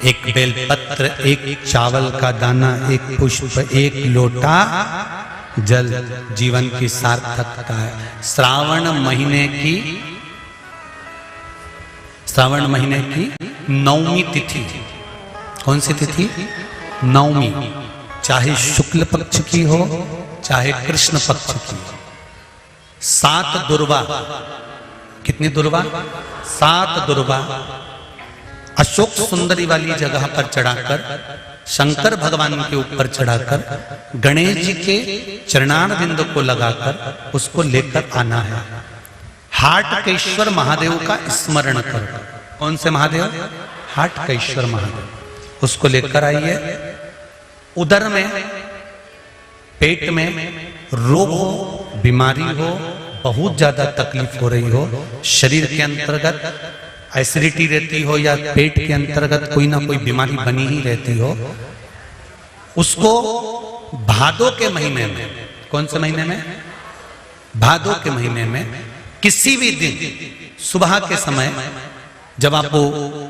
एक बेलपत्र, एक चावल का दाना, एक पुष्प, एक लोटा जल जीवन की सार्थकता है। श्रावण महीने की नवमी तिथि, कौन सी तिथि? नवमी, चाहे शुक्ल पक्ष की हो चाहे कृष्ण पक्ष की हो। 7 दुर्वा, कितनी दुर्वा? 7 दुर्वा अशोक सुंदरी वाली जगह पर चढ़ाकर, शंकर भगवान के ऊपर चढ़ाकर, गणेश जी के चरणारविंद को लगाकर उसको लेकर आना है। हाटकेश्वर महादेव का स्मरण करो। कौन से महादेव? हाटकेश्वर महादेव। उसको लेकर आइए। उदर में, पेट में रोग हो, बीमारी हो, बहुत ज्यादा तकलीफ हो रही हो, शरीर के अंतर्गत एसिडिटी रहती हो या पेट के अंतर्गत कोई ना कोई बीमारी बनी ही रहती हो, उसको भादो के महीने में, कौन से महीने में? भादो के महीने में किसी भी दिन सुबह के समय जब आप वो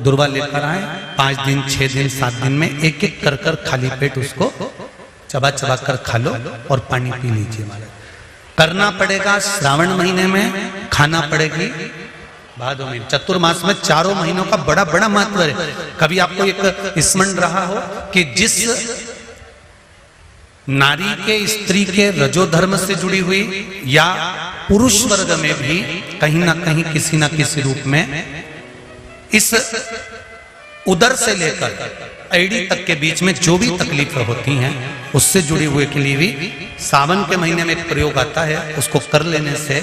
दुर्वा लेकर आए, 5 दिन, 6 दिन, 7 दिन में एक एक कर खाली पेट उसको चबा चबा कर खा लो और पानी पी लीजिए। करना पड़ेगा श्रावण महीने में, खाना पड़ेगी भादो में। चतुर्मास में चारों महीनों का बड़ा बड़ा महत्व है। कभी आपको एक स्मरण रहा हो कि जिस नारी के, स्त्री के रजोधर्म से जुड़ी हुई या पुरुष वर्ग में भी कहीं ना कहीं किसी ना किसी रूप में इस उदर से लेकर एड़ी तक के बीच में जो भी तकलीफें होती हैं उससे जुड़ी हुए के लिए भी सावन के महीने में एक प्रयोग आता है। उसको कर लेने से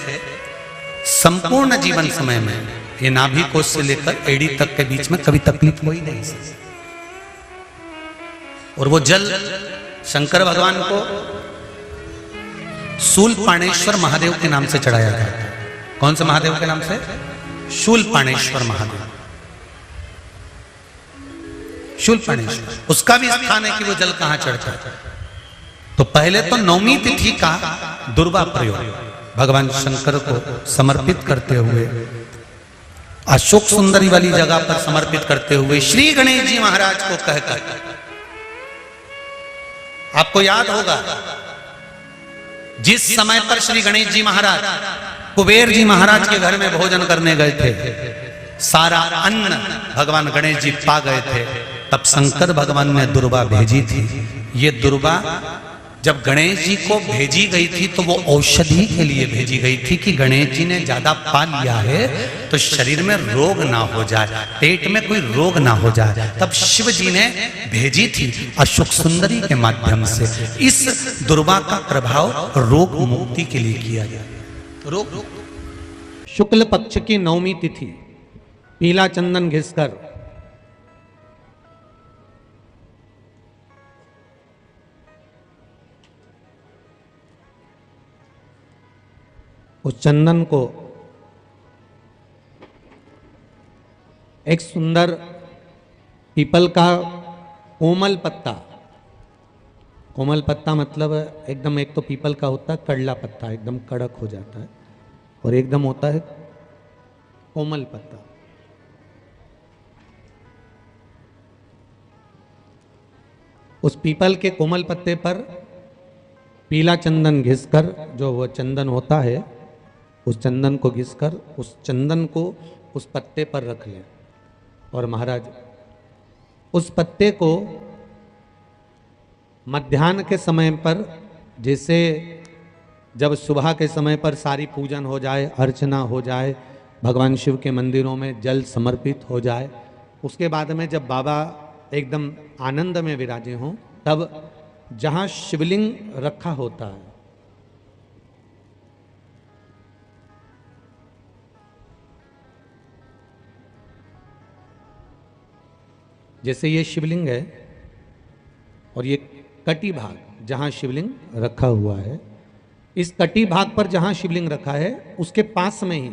संपूर्ण जीवन समय में ये नाभि कोश से लेकर एड़ी तक के बीच में कभी तकलीफ हो ही नहीं सकती। और वो जल शंकर भगवान को शूलपाणेश्वर महादेव के नाम से चढ़ाया जाता है। कौन से महादेव के नाम से? शूलपाणेश्वर महादेव। शूलपाणेश्वर, उसका भी स्थान है कि वो जल कहां चढ़ता है। तो पहले तो नवमी तिथि का दुर्वा प्रयोग भगवान शंकर को समर्पित करते हुए, अशोक सुंदरी वाली जगह पर समर्पित करते हुए श्री गणेश जी महाराज को कहकर, आपको याद होगा जिस समय पर श्री गणेश जी महाराज कुबेर जी महाराज के घर में भोजन करने गए थे, सारा अन्न भगवान गणेश जी पा गए थे, तब शंकर भगवान ने दुर्वा भेजी थी। ये दुर्वा जब गणेश जी को भेजी गई थी तो वो औषधि के लिए भेजी गई थी कि गणेश जी ने ज्यादा पा लिया है तो शरीर में रोग ना हो जाए, पेट में कोई रोग ना हो जाए। तब शिव जी ने भेजी थी अशोक सुंदरी के माध्यम से। इस दुर्वा का प्रभाव रोग मुक्ति के लिए किया जाए। रोग, शुक्ल पक्ष की नवमी तिथि, पीला चंदन घिसकर उस चंदन को एक सुंदर पीपल का कोमल पत्ता, कोमल पत्ता मतलब एकदम, एक तो पीपल का होता है कड़ला पत्ता, एकदम कड़क हो जाता है, और एकदम होता है कोमल पत्ता। उस पीपल के कोमल पत्ते पर पीला चंदन घिसकर, जो वो चंदन होता है, उस चंदन को घिसकर उस चंदन को उस पत्ते पर रख लें। और महाराज उस पत्ते को मध्याह्न के समय पर, जैसे जब सुबह के समय पर सारी पूजन हो जाए, अर्चना हो जाए, भगवान शिव के मंदिरों में जल समर्पित हो जाए, उसके बाद में जब बाबा एकदम आनंद में विराजे हों, तब जहाँ शिवलिंग रखा होता है, जैसे ये शिवलिंग है और ये कटी भाग जहाँ शिवलिंग रखा हुआ है, इस कटी भाग पर जहाँ शिवलिंग रखा है उसके पास में ही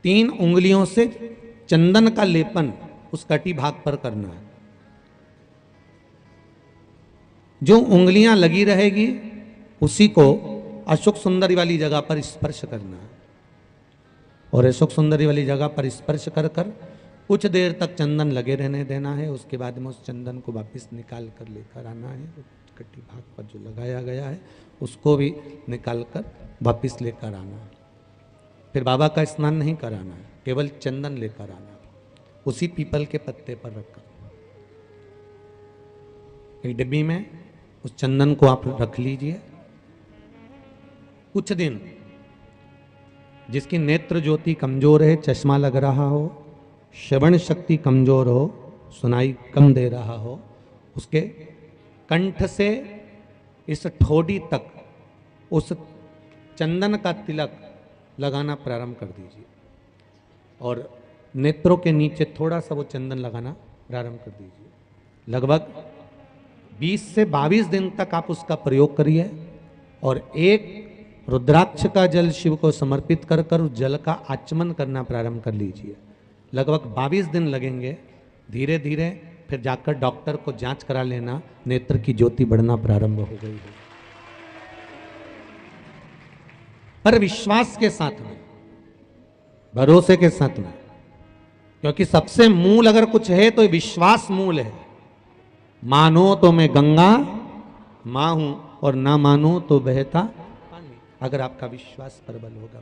3 उंगलियों से चंदन का लेपन उस कटी भाग पर करना है। जो उंगलियां लगी रहेगी उसी को अशोक सुंदरी वाली जगह पर स्पर्श करना है। और अशोक सुंदरी वाली जगह पर स्पर्श कर कर कुछ देर तक चंदन लगे रहने देना है, उसके बाद में उस चंदन को वापस निकाल कर लेकर आना है। कटी भाग पर जो लगाया गया है उसको भी निकाल कर वापस लेकर आना है। फिर बाबा का स्नान नहीं कराना है, केवल चंदन लेकर आना है, उसी पीपल के पत्ते पर रखकर। एक डिब्बी में उस चंदन को आप रख लीजिए। कुछ दिन जिसकी नेत्र ज्योति कमजोर है, चश्मा लग रहा हो, श्रवण शक्ति कमजोर हो, सुनाई कम दे रहा हो, उसके कंठ से इस ठोड़ी तक उस चंदन का तिलक लगाना प्रारंभ कर दीजिए और नेत्रों के नीचे थोड़ा सा वो चंदन लगाना प्रारंभ कर दीजिए। लगभग 20 से 22 दिन तक आप उसका प्रयोग करिए और एक रुद्राक्ष का जल शिव को समर्पित कर कर उस जल का आचमन करना प्रारंभ कर लीजिए। लगभग 22 दिन लगेंगे। धीरे धीरे फिर जाकर डॉक्टर को जांच करा लेना, नेत्र की ज्योति बढ़ना प्रारंभ हो गई है। पर विश्वास के साथ में, भरोसे के साथ में, क्योंकि सबसे मूल अगर कुछ है तो विश्वास मूल है। मानो तो मैं गंगा मां हूं और ना मानो तो बहता पानी। अगर आपका विश्वास प्रबल होगा,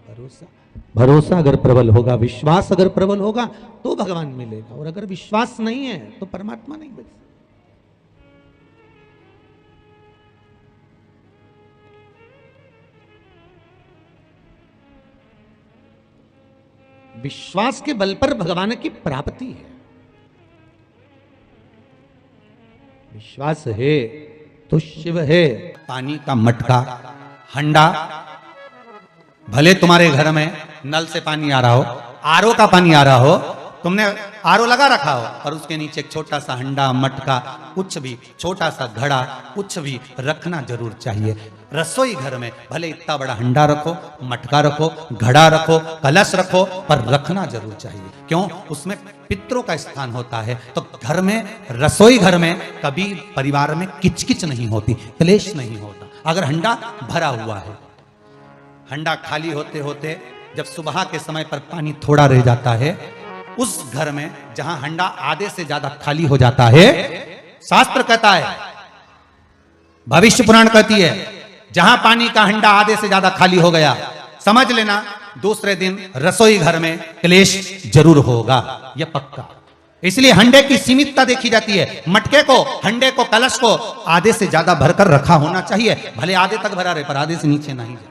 भरोसा अगर प्रबल होगा, विश्वास अगर प्रबल होगा तो भगवान मिलेगा, और अगर विश्वास नहीं है तो परमात्मा नहीं मिल सकता। विश्वास के बल पर भगवान की प्राप्ति है। विश्वास है तो शिव है। पानी का मटका, हंडा, भले तुम्हारे घर में नल से पानी आ रहा हो, आरओ का पानी आ रहा हो, तुमने आरओ लगा रखा हो और उसके नीचे एक छोटा सा हंडा, मटका, कुछ भी, छोटा सा घड़ा, कुछ भी रखना जरूर चाहिए। रसोई घर में भले इतना बड़ा हंडा रखो, मटका रखो, घड़ा रखो, कलश रखो, पर रखना जरूर चाहिए। क्यों? उसमें पितरों का स्थान होता है। तो घर में, रसोई घर में कभी परिवार में किचकिच नहीं होती, क्लेश नहीं होता। अगर हंडा भरा हुआ है, हंडा खाली होते होते जब सुबह के समय पर पानी थोड़ा रह जाता है, उस घर में जहां हंडा आधे से ज्यादा खाली हो जाता है, शास्त्र कहता है, भविष्य पुराण कहती है, जहां पानी का हंडा आधे से ज्यादा खाली हो गया, समझ लेना दूसरे दिन रसोई घर में क्लेश जरूर होगा, यह पक्का। इसलिए हंडे की सीमितता देखी जाती है। मटके को, हंडे को, कलश को आधे से ज्यादा भरकर रखा होना चाहिए। भले आधे तक भरा रहे पर आधे से नीचे नहीं जाए।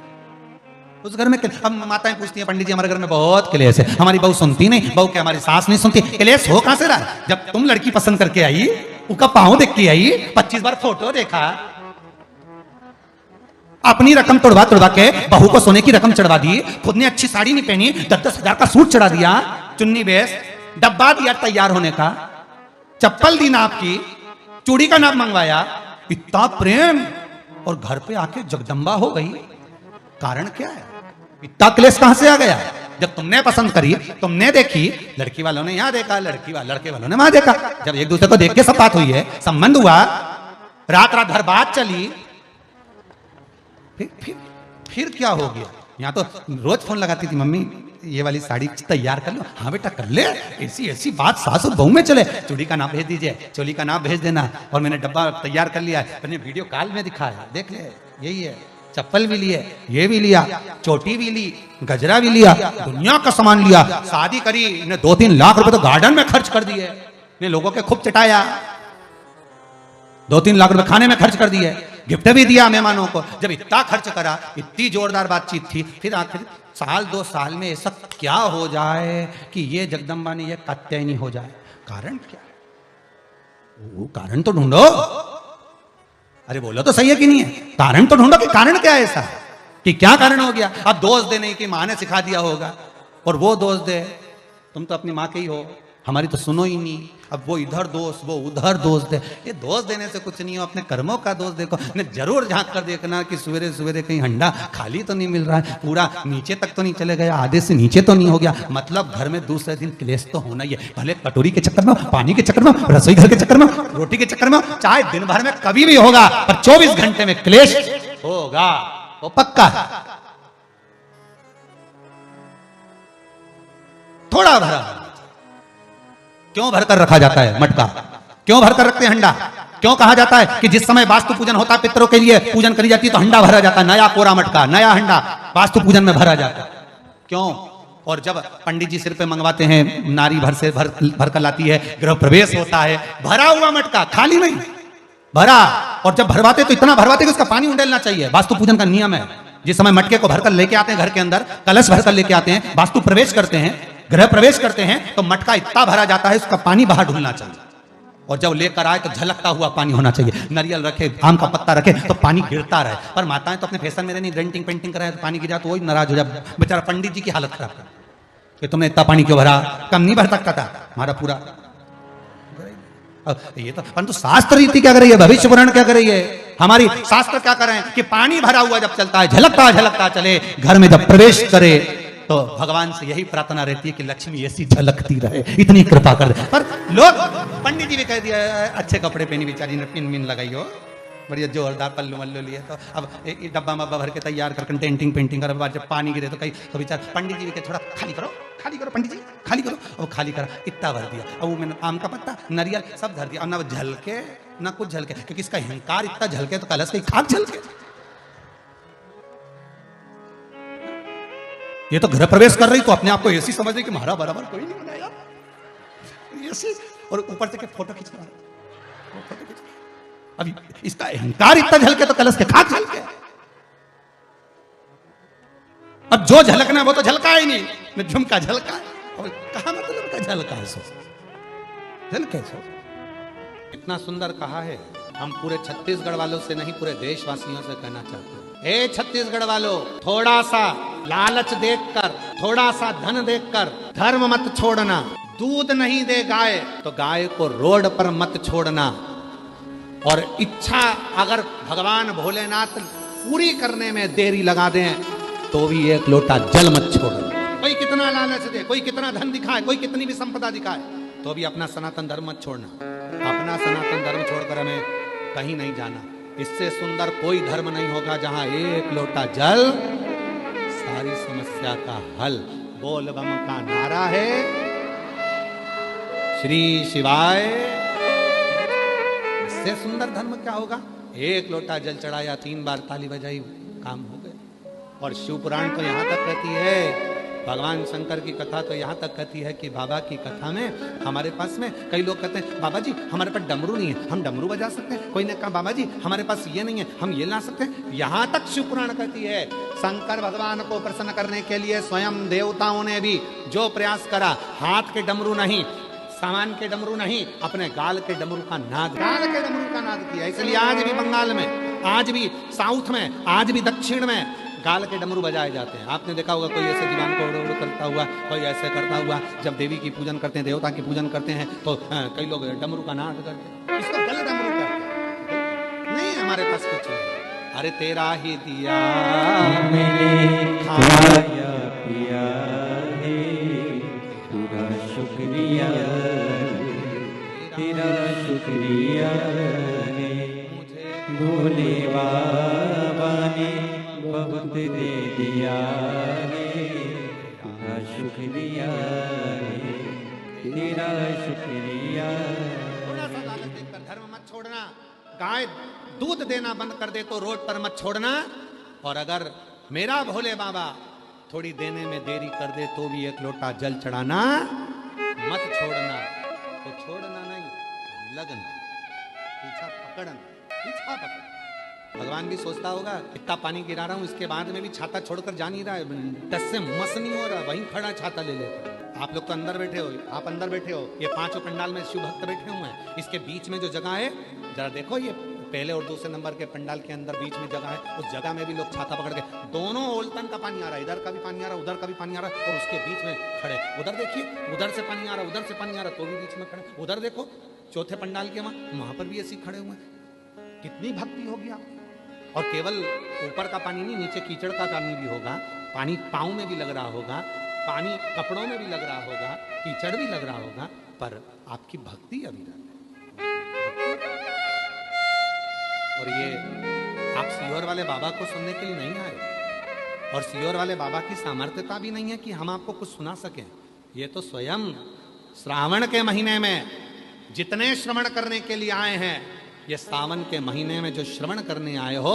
उस घर में अब माताएं पूछती हैं, पंडित जी हमारे घर में बहुत क्लेश है, हमारी बहू सुनती नहीं, बहू के हमारी सास नहीं सुनती। क्लेश हो कहां से रहा? जब तुम लड़की पसंद करके आई, उसका पांव देख के आई, 25 बार फोटो देखा, अपनी रकम तोड़वा तोड़वा के बहू को सोने की रकम चढ़वा दी, खुद ने अच्छी साड़ी नहीं पहनी, 10-10 हजार का सूट चढ़ा दिया, चुन्नी बेस, डब्बा दिया तैयार होने का, चप्पल दी नाप की, चूड़ी का नाप मंगवाया, इतना प्रेम, और घर पे आके जगदम्बा हो गई। कारण क्या है? इतना क्लेश कहां से आ गया? जब तुमने पसंद करी, तुमने देखी, लड़की वालों ने यहां देखा, लड़के वालों ने वहां देखा, जब एक दूसरे को देख के सब बात हुई है, संबंध हुआ, रात रात भर बात चली, फिर क्या हो गया? यहाँ तो रोज फोन लगाती थी, मम्मी ये वाली साड़ी तैयार कर लो, हाँ बेटा कर ले, ऐसी ऐसी बात सास और बहू में चले, चूड़ी का नाप भेज दीजिए, चोली का नाप भेज देना, और मैंने डब्बा तैयार कर लिया, मैंने वीडियो कॉल में दिखाया, देख ले यही है, चप्पल भी लिए, ये भी लिया, चोटी भी ली, गजरा भी लिया, दुनिया का सामान लिया, शादी करी, ने 2-3 लाख रुपए तो गार्डन में खर्च कर दिए, ने लोगों के खूब चटाया, 2-3 लाख रुपए खाने में खर्च कर दिए, गिफ्ट भी दिया मेहमानों को। जब इतना खर्च करा, इतनी जोरदार बातचीत थी, फिर आखिर 1-2 साल में ऐसा क्या हो जाए कि ये जगदम्बा ने ये कात्यायनी हो जाए? कारण क्या है? वो कारण तो ढूंढो। अरे बोलो तो सही है कि नहीं है? कारण तो ढूंढो कि कारण क्या है ऐसा, कि क्या कारण हो गया? अब दोष दे नहीं कि माँ ने सिखा दिया होगा, और वो दोष दे, तुम तो अपनी माँ के ही हो, हमारी तो सुनो ही नहीं, अब वो इधर दोष, वो उधर दोष दे। ये दोष देने से कुछ नहीं हो, अपने कर्मों का दोष देखो। ने जरूर झांक कर देखना कि सवेरे सवेरे कहीं हंडा खाली तो नहीं मिल रहा है, पूरा नीचे तक तो नहीं चले गया, आधे से नीचे तो नहीं हो गया, मतलब घर में दूसरे दिन क्लेश तो होना ही है। भले कटोरी के चक्कर में, पानी के चक्कर में, रसोई घर के चक्कर में, रोटी के चक्कर में, चाहे दिन भर में कभी भी होगा, पर 24 घंटे में क्लेश होगा, वो पक्का है। थोड़ा भरा क्यों भरकर रखा जाता है मटका? क्यों भरकर रखते हैं हंडा? क्यों कहा जाता है कि जिस समय वास्तु पूजन होता है, पितरों के लिए पूजन करी जाती है, तो हंडा भरा जाता है, नया कोरा मटका, नया हंडा वास्तु पूजन में भरा जाता है। क्यों? और जब पंडित जी सिर पे मंगवाते हैं, नारी भर कर लाती है, गृह प्रवेश होता है, भरा हुआ मटका, खाली नहीं, भरा। और जब भरवाते तो इतना भरवाते कि उसका पानी उंडेलना चाहिए। वास्तु पूजन का नियम है, जिस समय मटके को भरकर लेके आते हैं घर के अंदर, कलश भरकर लेके आते हैं, वास्तु प्रवेश करते हैं, गृह प्रवेश करते हैं, तो मटका इतना भरा जाता है, उसका पानी बाहर ढुलना चाहिए। और जब लेकर आए तो झलकता हुआ पानी होना चाहिए। नारियल रखे, आम का पत्ता रखे तो पानी गिरता रहे। पर माताएं तो अपने फैशन में नहीं, डेंटिंग पेंटिंग कराए तो पानी गिरा तो वही नाराज हो जाए, बेचारा पंडित जी की हालत खराब कर कि तुमने इतना पानी क्यों भरा, कम नहीं भर सकता था हमारा पूरा। ये तो परंतु शास्त्र रीति क्या कर रही है, भविष्य पुराण क्या कर रही है, हमारी शास्त्र क्या कर रहे हैं कि पानी भरा हुआ जब चलता है, झलकता झलकता चले, घर में जब प्रवेश करे तो भगवान से यही प्रार्थना रहती है कि लक्ष्मी ऐसी झलकती रहे, इतनी कृपा कर दे। पर लोग, पंडित जी भी कह दिया अच्छे कपड़े पहनी बेचारी ने, पिन मिन लगाई हो, बढ़िया जोरदार पल्लू मल्लू लिए, तो अब डब्बा मब्बा भर के तैयार कर, डेंटिंग पेंटिंग कर, जब पानी गिरे तो कहीं तो बेचारा पंडित जी भी कहे थोड़ा खाली करो पंडित जी, खाली करो। और खाली करा, इतना भर दिया, और वो मैंने आम का पत्ता, नारियल सब धर दिया, और ना झलके ना कुछ झलके, क्योंकि इसका अहंकार इतना झलके तो कलश की खाक झलके। ये तो गृह प्रवेश कर रही तो अपने आप को ऐसी समझ रही कि हमारा बराबर कोई नहीं बनाया ऐसी, और ऊपर से फोटो खींच रहा है। अभी इसका अहंकार इतना झलके तो कलश के खाक झलके। अब जो झलकना है वो तो झलका ही नहीं, न झुमका झलका है, और कहा मतलब का झलका है, सो झलके सो। इतना सुंदर कहा है, हम पूरे छत्तीसगढ़ वालों से नहीं, पूरे देशवासियों से कहना चाहते हैं, हे छत्तीसगढ़ वालों, थोड़ा सा लालच देखकर, थोड़ा सा धन देखकर धर्म मत छोड़ना। दूध नहीं दे गाय तो गाय को रोड पर मत छोड़ना। और इच्छा अगर भगवान भोलेनाथ पूरी करने में देरी लगा दें तो भी एक लोटा जल मत छोड़ना। कोई कितना लालच दे, कोई कितना धन दिखाए, कोई कितनी भी संपदा दिखाए, तो भी अपना सनातन धर्म मत छोड़ना। अपना सनातन धर्म छोड़कर हमें कहीं नहीं जाना। इससे सुंदर कोई धर्म नहीं होगा जहां एक लोटा जल सारी समस्या का हल। बोल बम का नारा है, श्री शिवाय। इससे सुंदर धर्म क्या होगा? एक लोटा जल चढ़ाया, 3 बार ताली बजाई, काम हो गए। और शिव पुराण तो यहां तक कहती है, भगवान शंकर की कथा तो यहाँ तक कहती है कि बाबा की कथा में, हमारे पास में कई लोग कहते हैं बाबा जी हमारे पास डमरू नहीं है, हम डमरू बजा सकते हैं। कोई ने कहा बाबा जी हमारे पास ये नहीं है, हम ये ला सकते हैं। यहाँ तक शिव पुराण कहती है, शंकर भगवान को प्रसन्न करने के लिए स्वयं देवताओं ने भी जो प्रयास करा, हाथ के डमरू नहीं, सामान के डमरू नहीं, अपने गाल के डमरू का नाद, गाल के डमरू का नाद किया। इसलिए आज भी बंगाल में, आज भी साउथ में, आज भी दक्षिण में गाल के डमरू बजाए जाते हैं। आपने देखा होगा कोई ऐसे दीवान को उड़ करता हुआ, कोई ऐसे करता हुआ। जब देवी की पूजन करते हैं, देवता की पूजन करते हैं, तो कई लोग डमरू का नाद करते हैं। इसको गल डमरू करते हैं। नहीं, हमारे पास कुछ नहीं। अरे तेरा ही दिया मैंने खाया पिया है, पूरा शुक्रिया तेरा शुक्रिया भोले बाबा ने बहुत दे दिया है, तेरा शुक्रिया तेरा शुक्रिया। थोड़ा सा लालच देखकर धर्म मत छोड़ना। गाय दूध देना बंद कर दे तो रोड पर मत छोड़ना। और अगर मेरा भोले बाबा थोड़ी देने में देरी कर दे तो भी एक लोटा जल चढ़ाना मत छोड़ना। तो छोड़ना नहीं, लगना, पीछा पकड़ना, पीछा पकड़। भगवान भी सोचता होगा इतना पानी गिरा रहा हूं, इसके बाद में भी छाता छोड़कर जा नहीं रहा है, टस से मस नहीं हो रहा, वहीं खड़ा छाता ले लेता। आप लोग तो अंदर बैठे हो, आप अंदर बैठे हो, ये 5 पंडाल में शिव भक्त बैठे हुए हैं। इसके बीच में जो जगह है, जरा देखो, ये पहले और दूसरे नंबर के पंडाल के अंदर बीच में जगह है, उस जगह में भी लोग छाता पकड़ के, दोनों ओलतन का पानी आ रहा है, इधर का भी पानी आ रहा है, उधर का भी पानी आ रहा है, और उसके बीच में खड़े। उधर देखिए, उधर से पानी आ रहा है, उधर से पानी आ रहा है, तो भी बीच में खड़े। उधर देखो, चौथे पंडाल के वहां पर भी ऐसे खड़े हुए हैं। कितनी भक्ति होगी आप। और केवल ऊपर का पानी नहीं, नीचे कीचड़ का पानी भी होगा, पानी पाँव में भी लग रहा होगा, पानी कपड़ों में भी लग रहा होगा, कीचड़ भी लग रहा होगा, पर आपकी भक्ति अभी रह। और ये आप सीहोर वाले बाबा को सुनने के लिए नहीं आए, और सीहोर वाले बाबा की सामर्थ्यता भी नहीं है कि हम आपको कुछ सुना सकें। ये तो स्वयं श्रावण के महीने में जितने श्रवण करने के लिए आए हैं, ये सावन के महीने में जो श्रवण करने आए हो,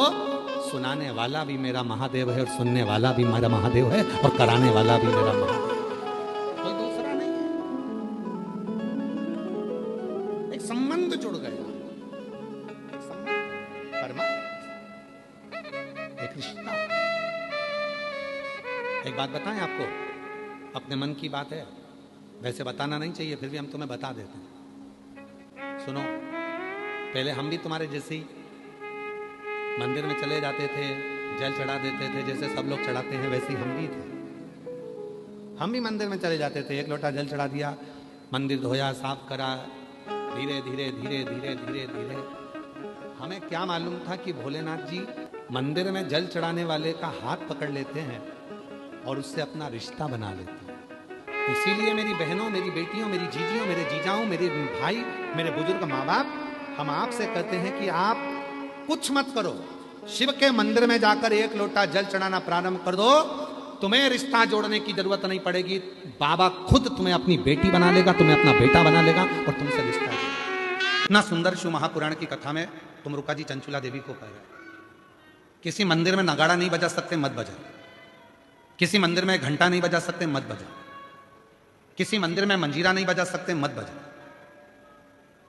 सुनाने वाला भी मेरा महादेव है और सुनने वाला भी मेरा महादेव है और कराने वाला भी मेरा महादेव है, कोई दूसरा नहीं है। एक संबंध जुड़ गया, एक संबंध, परमात्मा, एक रिश्ता। एक बात बताएं आपको, अपने मन की बात है, वैसे बताना नहीं चाहिए, फिर भी हम तुम्हें बता देते हैं। सुनो, पहले हम भी तुम्हारे जैसे ही मंदिर में चले जाते थे, जल चढ़ा देते थे, जैसे सब लोग चढ़ाते हैं वैसे ही हम भी थे। हम भी मंदिर में चले जाते थे, एक लोटा जल चढ़ा दिया, मंदिर धोया, साफ करा, धीरे धीरे धीरे धीरे धीरे धीरे। हमें क्या मालूम था कि भोलेनाथ जी मंदिर में जल चढ़ाने वाले का हाथ पकड़ लेते हैं और उससे अपना रिश्ता बना लेते हैं। इसीलिए मेरी बहनों, मेरी बेटियों, मेरी जीजियों, मेरे जीजाओं, मेरे भाई, मेरे बुजुर्ग माँ बाप, हम आपसे कहते हैं कि आप कुछ मत करो, शिव के मंदिर में जाकर एक लोटा जल चढ़ाना प्रारंभ कर दो, तुम्हें रिश्ता जोड़ने की जरूरत नहीं पड़ेगी। बाबा खुद तुम्हें अपनी बेटी बना लेगा, तुम्हें अपना बेटा बना लेगा और तुमसे रिश्ता जोड़ेगा। इतना सुंदर शिव महापुराण की कथा में तुम रुका जी चंचुला देवी को कह रहे, किसी मंदिर में नगाड़ा नहीं बजा सकते, मत बजा। किसी मंदिर में घंटा नहीं बजा सकते, मत बजा। किसी मंदिर में मंजीरा नहीं बजा सकते, मत बजा।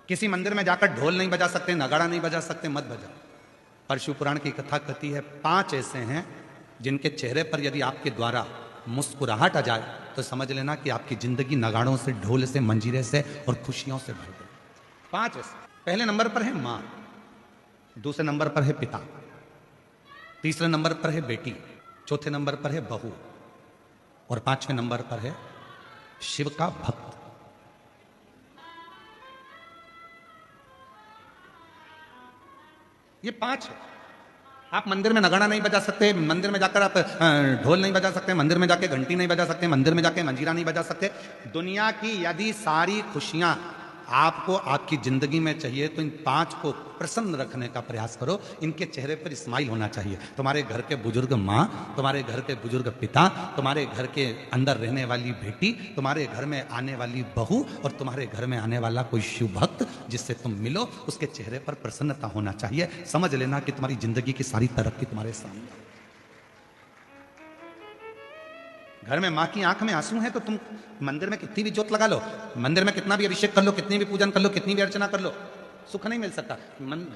किसी मंदिर में जाकर ढोल नहीं बजा सकते, नगाड़ा नहीं बजा सकते, मत बजा। पर शिव पुराण की कथा कहती है 5 ऐसे हैं जिनके चेहरे पर यदि आपके द्वारा मुस्कुराहट आ जाए तो समझ लेना कि आपकी जिंदगी नगाड़ों से, ढोल से, मंजीरे से और खुशियों से भर गई। 5 ऐसे। पहले नंबर पर है मां, दूसरे नंबर पर है पिता, तीसरे नंबर पर है बेटी, चौथे नंबर पर है बहू और 5वें नंबर पर है शिव का भक्त। ये 5 है। आप मंदिर में नगाड़ा नहीं बजा सकते, मंदिर में जाकर आप ढोल नहीं बजा सकते, मंदिर में जाके घंटी नहीं बजा सकते, मंदिर में जाके मंजीरा नहीं बजा सकते। दुनिया की यदि सारी खुशियां आपको आपकी जिंदगी में चाहिए तो इन 5 को प्रसन्न रखने का प्रयास करो। इनके चेहरे पर स्माइल होना चाहिए। तुम्हारे घर के बुजुर्ग माँ, तुम्हारे घर के बुजुर्ग पिता, तुम्हारे घर के अंदर रहने वाली बेटी, तुम्हारे घर में आने वाली बहू और तुम्हारे घर में आने वाला कोई शिव भक्त जिससे तुम मिलो, उसके चेहरे पर प्रसन्नता होना चाहिए। समझ लेना कि तुम्हारी जिंदगी की सारी तरक्की तुम्हारे सामने। घर में माँ की आंख में आंसू है तो तुम मंदिर में कितनी भी जोत लगा लो, मंदिर में कितना भी अभिषेक कर लो, कितनी भी पूजन कर लो, कितनी भी अर्चना कर लो, सुख नहीं मिल सकता।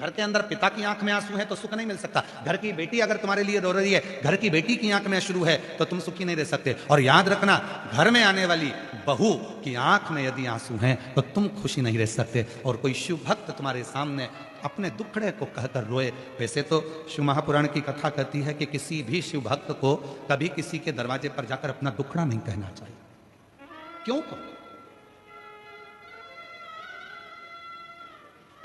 घर के अंदर पिता की आंख में आंसू है तो सुख नहीं मिल सकता। घर की बेटी अगर तुम्हारे लिए रो रही है, घर की बेटी की आंख में अश्रु है तो तुम सुखी नहीं रह सकते। और याद रखना, घर में आने वाली बहू की आंख में यदि आंसू हैं तो तुम खुशी नहीं रह सकते। और कोई शिव भक्त तुम्हारे सामने अपने दुखड़े को कहकर रोए। वैसे तो शिव महापुराण की कथा कहती है कि किसी भी शिव भक्त को कभी किसी के दरवाजे पर जाकर अपना दुखड़ा नहीं कहना चाहिए। क्यों?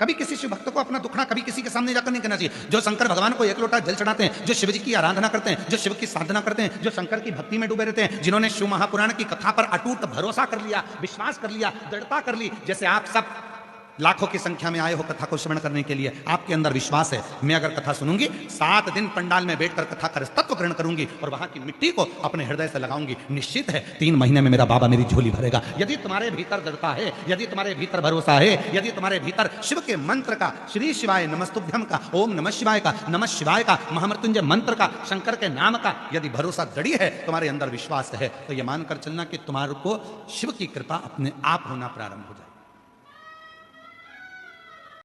कभी किसी शिव भक्त को अपना दुखड़ा कभी किसी के सामने जाकर नहीं कहना चाहिए। जो शंकर भगवान को एक लोटा जल चढ़ाते हैं, जो शिव जी की आराधना करते हैं, जो शिव की साधना करते हैं, जो शंकर की भक्ति में डूबे रहते हैं, जिन्होंने शिव महापुराण की कथा पर अटूट भरोसा कर लिया, विश्वास कर लिया, दृढ़ता कर ली, जैसे आप सब लाखों की संख्या में आए हो कथा को श्रवण करने के लिए, आपके अंदर विश्वास है मैं अगर कथा सुनूंगी 7 दिन पंडाल में बैठकर कथा का तत्व ग्रहण करूंगी और वहां की मिट्टी को अपने हृदय से लगाऊंगी, निश्चित है 3 महीने में मेरा बाबा मेरी झोली भरेगा। यदि तुम्हारे भीतर दृढ़ता है, यदि तुम्हारे भीतर भरोसा है, यदि तुम्हारे भीतर शिव के मंत्र का, श्री शिवाय नमस्तुभ्यम का, ओम नमः शिवाय का, नमः शिवाय का, महामृत्युंजय मंत्र का, शंकर के नाम का यदि भरोसा दृढ़ है, तुम्हारे अंदर विश्वास है, तो यह मानकर चलना कि तुम्हारे को शिव की कृपा अपने आप होना प्रारंभ हो जाए।